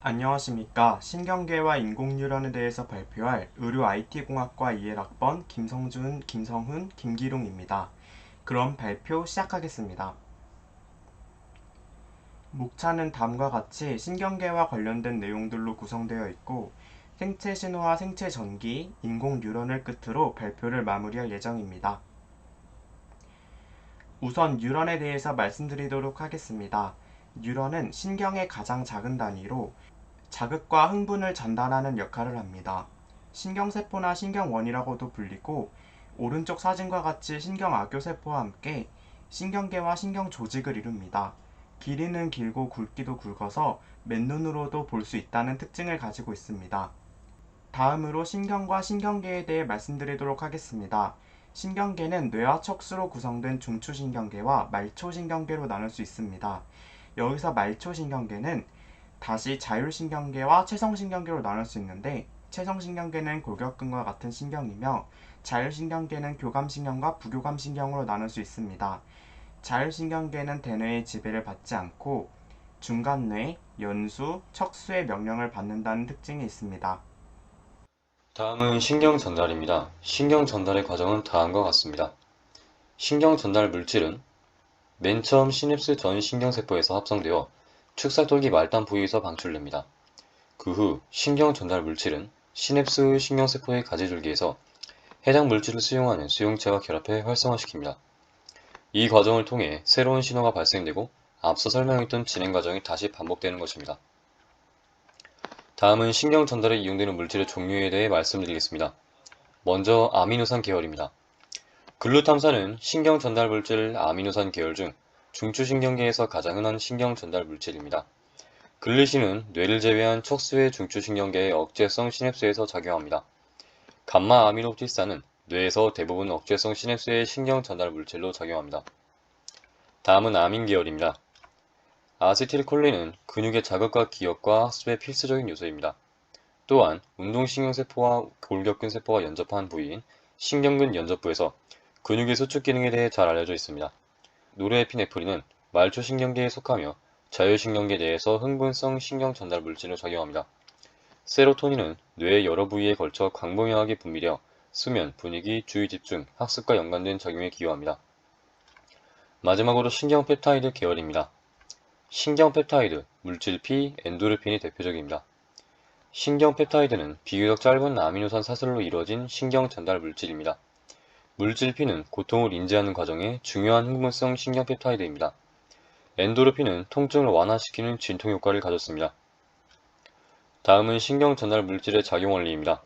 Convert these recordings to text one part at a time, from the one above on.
안녕하십니까. 신경계와 인공뉴런에 대해서 발표할 의료 IT공학과 21학번 김성준, 김성훈, 김기룡입니다. 그럼 발표 시작하겠습니다. 목차는 다음과 같이 신경계와 관련된 내용들로 구성되어 있고 생체 신호와 생체 전기, 인공뉴런을 끝으로 발표를 마무리할 예정입니다. 우선 뉴런에 대해서 말씀드리도록 하겠습니다. 뉴런은 신경의 가장 작은 단위로 자극과 흥분을 전달하는 역할을 합니다. 신경세포나 신경원이라고도 불리고 오른쪽 사진과 같이 신경악교세포와 함께 신경계와 신경조직을 이룹니다. 길이는 길고 굵기도 굵어서 맨눈으로도 볼 수 있다는 특징을 가지고 있습니다. 다음으로 신경과 신경계에 대해 말씀드리도록 하겠습니다. 신경계는 뇌와 척수로 구성된 중추신경계와 말초신경계로 나눌 수 있습니다. 여기서 말초신경계는 다시 자율신경계와 체성신경계로 나눌 수 있는데 체성신경계는 골격근과 같은 신경이며 자율신경계는 교감신경과 부교감신경으로 나눌 수 있습니다. 자율신경계는 대뇌의 지배를 받지 않고 중간뇌, 연수, 척수의 명령을 받는다는 특징이 있습니다. 다음은 신경 전달입니다. 신경 전달의 과정은 다음과 같습니다. 신경 전달 물질은 맨 처음 시냅스 전 신경세포에서 합성되어 축사돌기 말단 부위에서 방출됩니다. 그 후 신경 전달 물질은 시냅스 후 신경세포의 가지줄기에서 해당 물질을 수용하는 수용체와 결합해 활성화시킵니다. 이 과정을 통해 새로운 신호가 발생되고 앞서 설명했던 진행 과정이 다시 반복되는 것입니다. 다음은 신경 전달에 이용되는 물질의 종류에 대해 말씀드리겠습니다. 먼저 아미노산 계열입니다. 글루탐산은 신경 전달 물질 아미노산 계열 중 중추신경계에서 가장 흔한 신경 전달 물질입니다. 글리신은 뇌를 제외한 척수의 중추신경계의 억제성 시냅스에서 작용합니다. 감마 아미노티산은 뇌에서 대부분 억제성 시냅스의 신경 전달 물질로 작용합니다. 다음은 아민 계열입니다. 아세틸콜린은 근육의 자극과 기억과 학습의 필수적인 요소입니다. 또한 운동신경세포와 골격근 세포가 연접한 부위인 신경근 연접부에서 근육의 수축 기능에 대해 잘 알려져 있습니다. 노르에피네프린은 말초신경계에 속하며 자율신경계 내에서 흥분성 신경 전달 물질로 작용합니다. 세로토닌은 뇌의 여러 부위에 걸쳐 광범위하게 분비되어 수면, 분위기, 주의 집중, 학습과 연관된 작용에 기여합니다. 마지막으로 신경펩타이드 계열입니다. 신경펩타이드, 물질 P, 엔도르핀이 대표적입니다. 신경펩타이드는 비교적 짧은 아미노산 사슬로 이루어진 신경 전달 물질입니다. 물질 P는 고통을 인지하는 과정에 중요한 흥분성 신경펩타이드입니다. 엔도르핀은 통증을 완화시키는 진통 효과를 가졌습니다. 다음은 신경 전달 물질의 작용 원리입니다.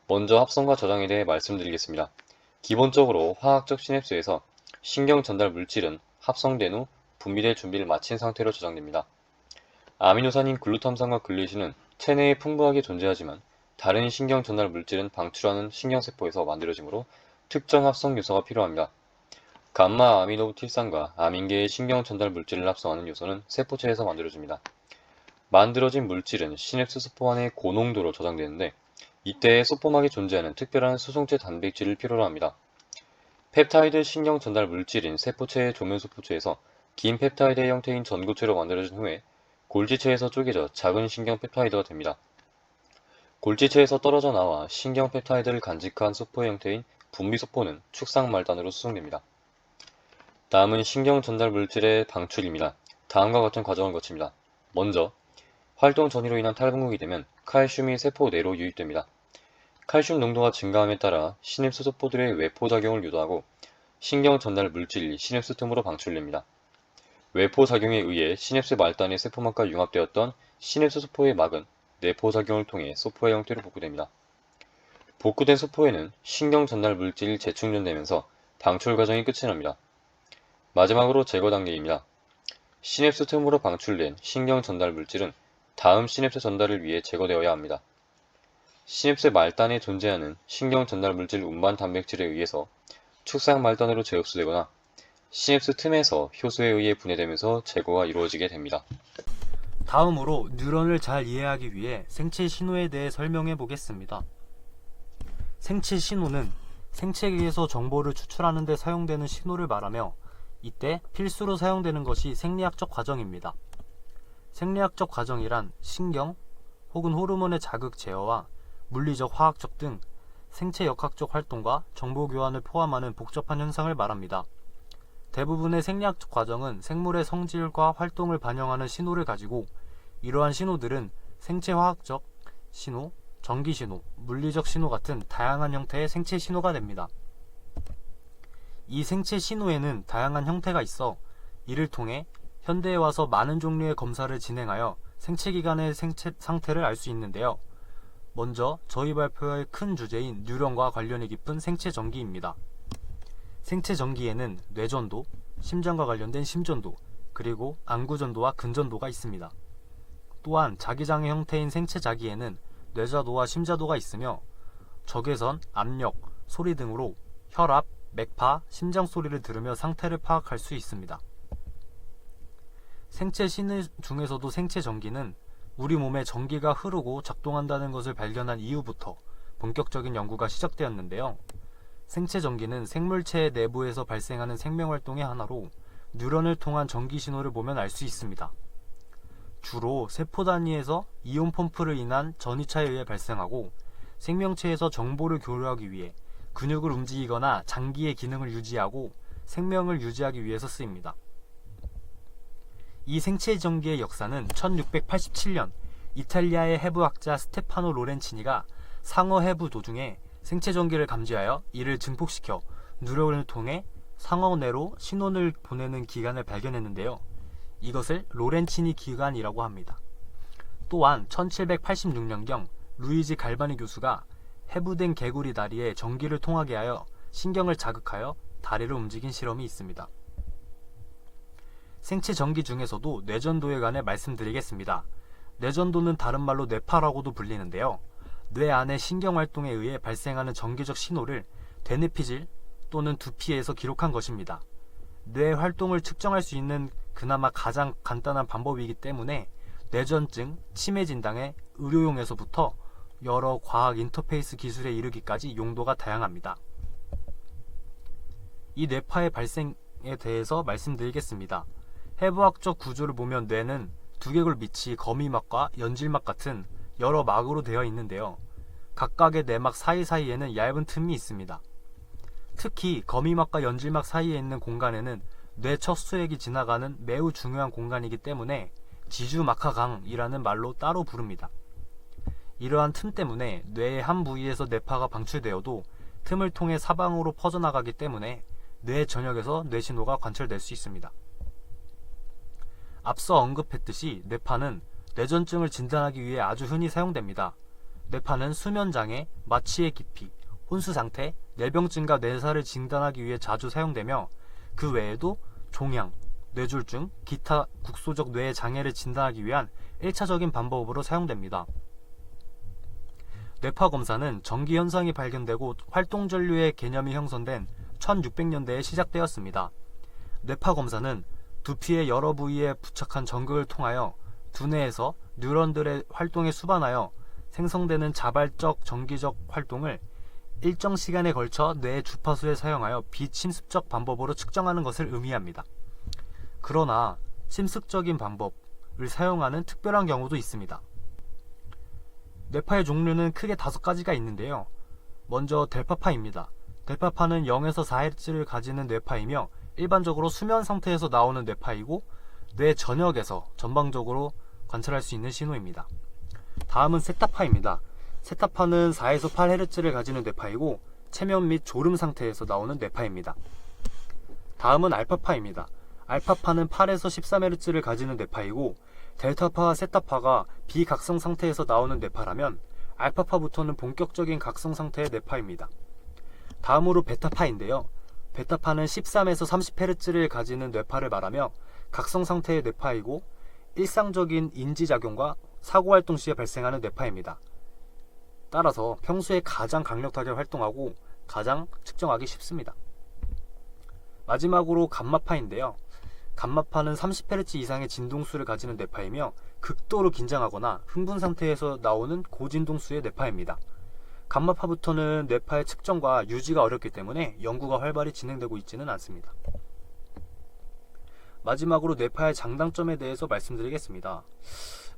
먼저 합성과 저장에 대해 말씀드리겠습니다. 기본적으로 화학적 시냅스에서 신경 전달 물질은 합성된 후 분비될 준비를 마친 상태로 저장됩니다. 아미노산인 글루탐산과 글리신은 체내에 풍부하게 존재하지만 다른 신경 전달 물질은 방출하는 신경세포에서 만들어지므로 특정 합성 요소가 필요합니다. 감마 아미노틸산과 아민계의 신경 전달 물질을 합성하는 요소는 세포체에서 만들어집니다. 만들어진 물질은 시냅스 소포 안에 고농도로 저장되는데 이때에 소포막에 존재하는 특별한 수송체 단백질을 필요로 합니다. 펩타이드 신경 전달 물질인 세포체의 조면소포체에서 긴 펩타이드의 형태인 전구체로 만들어진 후에 골지체에서 쪼개져 작은 신경 펩타이드가 됩니다. 골지체에서 떨어져 나와 신경 펩타이드를 간직한 소포의 형태인 분비소포는 축상 말단으로 수송됩니다. 다음은 신경 전달 물질의 방출입니다. 다음과 같은 과정을 거칩니다. 먼저 활동 전이로 인한 탈분극이 되면 칼슘이 세포 내로 유입됩니다. 칼슘 농도가 증가함에 따라 시냅스 소포들의 외포작용을 유도하고 신경 전달 물질이 시냅스 틈으로 방출됩니다. 외포작용에 의해 시냅스 말단의 세포막과 융합되었던 시냅스 소포의 막은 내포작용을 통해 소포의 형태로 복구됩니다. 복구된 소포에는 신경 전달 물질이 재충전되면서 방출 과정이 끝이 납니다. 마지막으로 제거 단계입니다. 시냅스 틈으로 방출된 신경 전달 물질은 다음 시냅스 전달을 위해 제거되어야 합니다. 시냅스 말단에 존재하는 신경 전달 물질 운반 단백질에 의해서 축상 말단으로 재흡수되거나 시냅스 틈에서 효소에 의해 분해되면서 제거가 이루어지게 됩니다. 다음으로 뉴런을 잘 이해하기 위해 생체 신호에 대해 설명해 보겠습니다. 생체 신호는 생체계에서 정보를 추출하는 데 사용되는 신호를 말하며 이때 필수로 사용되는 것이 생리학적 과정입니다. 생리학적 과정이란 신경 혹은 호르몬의 자극 제어와 물리적, 화학적 등 생체 역학적 활동과 정보 교환을 포함하는 복잡한 현상을 말합니다. 대부분의 생리학적 과정은 생물의 성질과 활동을 반영하는 신호를 가지고 이러한 신호들은 생체 화학적 신호, 전기 신호, 물리적 신호 같은 다양한 형태의 생체 신호가 됩니다. 이 생체 신호에는 다양한 형태가 있어 이를 통해 현대에 와서 많은 종류의 검사를 진행하여 생체기관의 생체 상태를 알 수 있는데요. 먼저 저희 발표의 큰 주제인 뉴런과 관련이 깊은 생체 전기입니다. 생체 전기에는 뇌전도, 심장과 관련된 심전도, 그리고 안구전도와 근전도가 있습니다. 또한 자기장의 형태인 생체 자기에는 뇌자도와 심자도가 있으며 적외선, 압력, 소리 등으로 혈압, 맥파, 심장 소리를 들으며 상태를 파악할 수 있습니다. 생체 신호 중에서도 생체 전기는 우리 몸에 전기가 흐르고 작동한다는 것을 발견한 이후부터 본격적인 연구가 시작되었는데요. 생체 전기는 생물체 내부에서 발생하는 생명활동의 하나로 뉴런을 통한 전기 신호를 보면 알 수 있습니다. 주로 세포 단위에서 이온 펌프를 인한 전이차에 의해 발생하고 생명체에서 정보를 교류하기 위해 근육을 움직이거나 장기의 기능을 유지하고 생명을 유지하기 위해서 쓰입니다. 이 생체 전기의 역사는 1687년 이탈리아의 해부학자 스테파노 로렌치니가 상어 해부 도중에 생체 전기를 감지하여 이를 증폭시켜 누런을 통해 상어 내로 신호를 보내는 기관을 발견했는데요. 이것을 로렌치니 기관이라고 합니다. 또한 1786년경 루이지 갈바니 교수가 해부된 개구리 다리에 전기를 통하게 하여 신경을 자극하여 다리를 움직인 실험이 있습니다. 생체 전기 중에서도 뇌전도에 관해 말씀드리겠습니다. 뇌전도는 다른 말로 뇌파라고도 불리는데요. 뇌 안의 신경활동에 의해 발생하는 전기적 신호를 대뇌피질 또는 두피에서 기록한 것입니다. 뇌 활동을 측정할 수 있는 그나마 가장 간단한 방법이기 때문에 뇌전증, 치매 진단의 의료용에서부터 여러 과학 인터페이스 기술에 이르기까지 용도가 다양합니다. 이 뇌파의 발생에 대해서 말씀드리겠습니다. 해부학적 구조를 보면 뇌는 두개골 밑이 거미막과 연질막 같은 여러 막으로 되어 있는데요. 각각의 내막 사이사이에는 얇은 틈이 있습니다. 특히 거미막과 연질막 사이에 있는 공간에는 뇌 척수액이 지나가는 매우 중요한 공간이기 때문에 지주막하강이라는 말로 따로 부릅니다. 이러한 틈 때문에 뇌의 한 부위에서 뇌파가 방출되어도 틈을 통해 사방으로 퍼져나가기 때문에 뇌 전역에서 뇌신호가 관찰될 수 있습니다. 앞서 언급했듯이 뇌파는 뇌전증을 진단하기 위해 아주 흔히 사용됩니다. 뇌파는 수면장애, 마취의 깊이, 혼수상태, 뇌병증과 뇌사를 진단하기 위해 자주 사용되며 그 외에도 종양, 뇌졸중, 기타 국소적 뇌의 장애를 진단하기 위한 1차적인 방법으로 사용됩니다. 뇌파 검사는 전기 현상이 발견되고 활동전류의 개념이 형성된 1600년대에 시작되었습니다. 뇌파 검사는 두피의 여러 부위에 부착한 전극을 통하여 두뇌에서 뉴런들의 활동에 수반하여 생성되는 자발적 전기적 활동을 일정 시간에 걸쳐 뇌의 주파수에 사용하여 비침습적 방법으로 측정하는 것을 의미합니다. 그러나 침습적인 방법을 사용하는 특별한 경우도 있습니다. 뇌파의 종류는 크게 5가지가 있는데요. 먼저 델파파입니다. 델파파는 0에서 4Hz를 가지는 뇌파이며 일반적으로 수면 상태에서 나오는 뇌파이고 뇌 전역에서 전방적으로 관찰할 수 있는 신호입니다. 다음은 세타파입니다. 세타파는 4에서 8Hz를 가지는 뇌파이고 체면 및 졸음 상태에서 나오는 뇌파입니다. 다음은 알파파입니다. 알파파는 8에서 13Hz를 가지는 뇌파이고 델타파와 세타파가 비각성 상태에서 나오는 뇌파라면 알파파부터는 본격적인 각성 상태의 뇌파입니다. 다음으로 베타파인데요. 베타파는 13에서 30Hz를 가지는 뇌파를 말하며 각성 상태의 뇌파이고 일상적인 인지작용과 사고활동 시에 발생하는 뇌파입니다. 따라서 평소에 가장 강력하게 활동하고 가장 측정하기 쉽습니다. 마지막으로 감마파인데요. 감마파는 30Hz 이상의 진동수를 가지는 뇌파이며 극도로 긴장하거나 흥분 상태에서 나오는 고진동수의 뇌파입니다. 감마파부터는 뇌파의 측정과 유지가 어렵기 때문에 연구가 활발히 진행되고 있지는 않습니다. 마지막으로 뇌파의 장단점에 대해서 말씀드리겠습니다.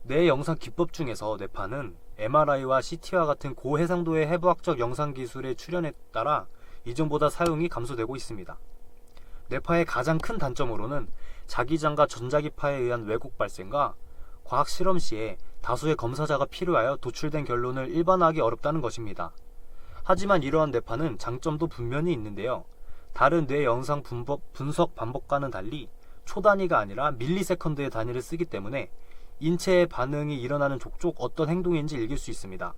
뇌 영상 기법 중에서 뇌파는 MRI와 CT와 같은 고해상도의 해부학적 영상 기술의 출현에 따라 이전보다 사용이 감소되고 있습니다. 뇌파의 가장 큰 단점으로는 자기장과 전자기파에 의한 왜곡 발생과 과학 실험 시에 다수의 검사자가 필요하여 도출된 결론을 일반화하기 어렵다는 것입니다. 하지만 이러한 뇌파는 장점도 분명히 있는데요. 다른 뇌 영상 분석 방법과는 달리 초단위가 아니라 밀리세컨드의 단위를 쓰기 때문에 인체의 반응이 일어나는 족족 어떤 행동인지 읽을 수 있습니다.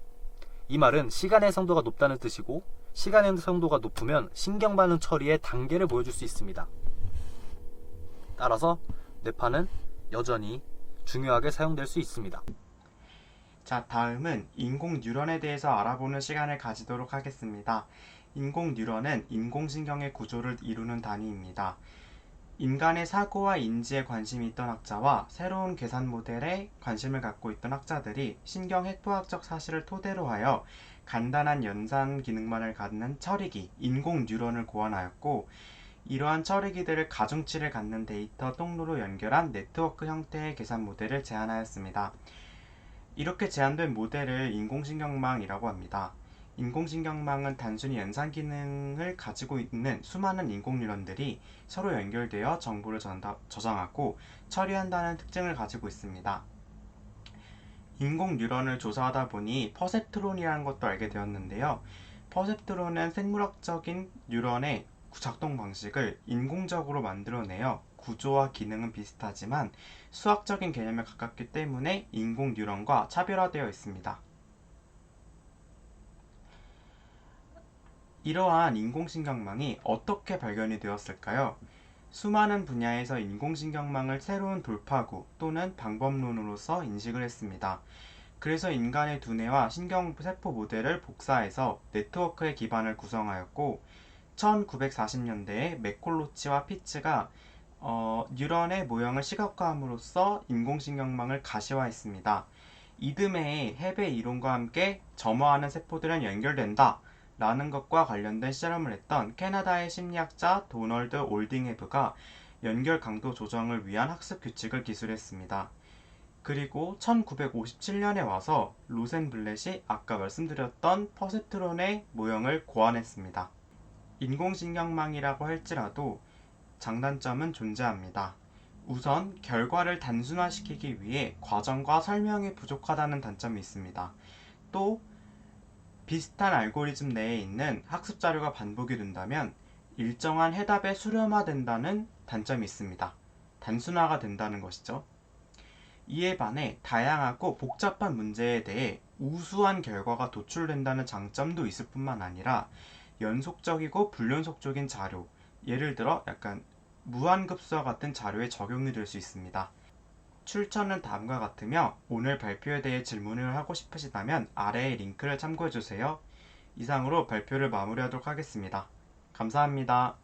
이 말은 시간의 성도가 높다는 뜻이고, 시간의 성도가 높으면 신경 반응 처리의 단계를 보여줄 수 있습니다. 따라서 뇌파는 여전히 중요하게 사용될 수 있습니다. 자, 다음은 인공 뉴런에 대해서 알아보는 시간을 가지도록 하겠습니다. 인공 뉴런은 인공신경의 구조를 이루는 단위입니다. 인간의 사고와 인지에 관심이 있던 학자와 새로운 계산 모델에 관심을 갖고 있던 학자들이 신경 해부학적 사실을 토대로 하여 간단한 연산 기능만을 갖는 처리기, 인공 뉴런을 고안하였고, 이러한 처리기들을 가중치를 갖는 데이터 통로로 연결한 네트워크 형태의 계산 모델을 제안하였습니다. 이렇게 제안된 모델을 인공신경망이라고 합니다. 인공신경망은 단순히 연산 기능을 가지고 있는 수많은 인공뉴런들이 서로 연결되어 정보를 저장하고 처리한다는 특징을 가지고 있습니다. 인공뉴런을 조사하다 보니 퍼셉트론이라는 것도 알게 되었는데요. 퍼셉트론은 생물학적인 뉴런의 작동 방식을 인공적으로 만들어내어 구조와 기능은 비슷하지만 수학적인 개념에 가깝기 때문에 인공 뉴런과 차별화되어 있습니다. 이러한 인공신경망이 어떻게 발견이 되었을까요? 수많은 분야에서 인공신경망을 새로운 돌파구 또는 방법론으로서 인식을 했습니다. 그래서 인간의 두뇌와 신경세포 모델을 복사해서 네트워크의 기반을 구성하였고, 1940년대에 맥콜로치와 피츠가 뉴런의 모형을 시각화함으로써 인공신경망을 가시화했습니다. 이듬해에 헤베 이론과 함께 점화하는 세포들은 연결된다 라는 것과 관련된 실험을 했던 캐나다의 심리학자 도널드 올딩헤브가 연결 강도 조정을 위한 학습 규칙을 기술했습니다. 그리고 1957년에 와서 로센블렛이 아까 말씀드렸던 퍼셉트론의 모형을 고안했습니다. 인공신경망이라고 할지라도 장단점은 존재합니다. 우선 결과를 단순화시키기 위해 과정과 설명이 부족하다는 단점이 있습니다. 또 비슷한 알고리즘 내에 있는 학습 자료가 반복이 된다면 일정한 해답에 수렴화된다는 단점이 있습니다. 단순화가 된다는 것이죠. 이에 반해 다양하고 복잡한 문제에 대해 우수한 결과가 도출된다는 장점도 있을 뿐만 아니라 연속적이고 불연속적인 자료, 예를 들어 약간 무한급수와 같은 자료에 적용이 될 수 있습니다. 출처는 다음과 같으며 오늘 발표에 대해 질문을 하고 싶으시다면 아래의 링크를 참고해주세요. 이상으로 발표를 마무리하도록 하겠습니다. 감사합니다.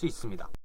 수 있습니다.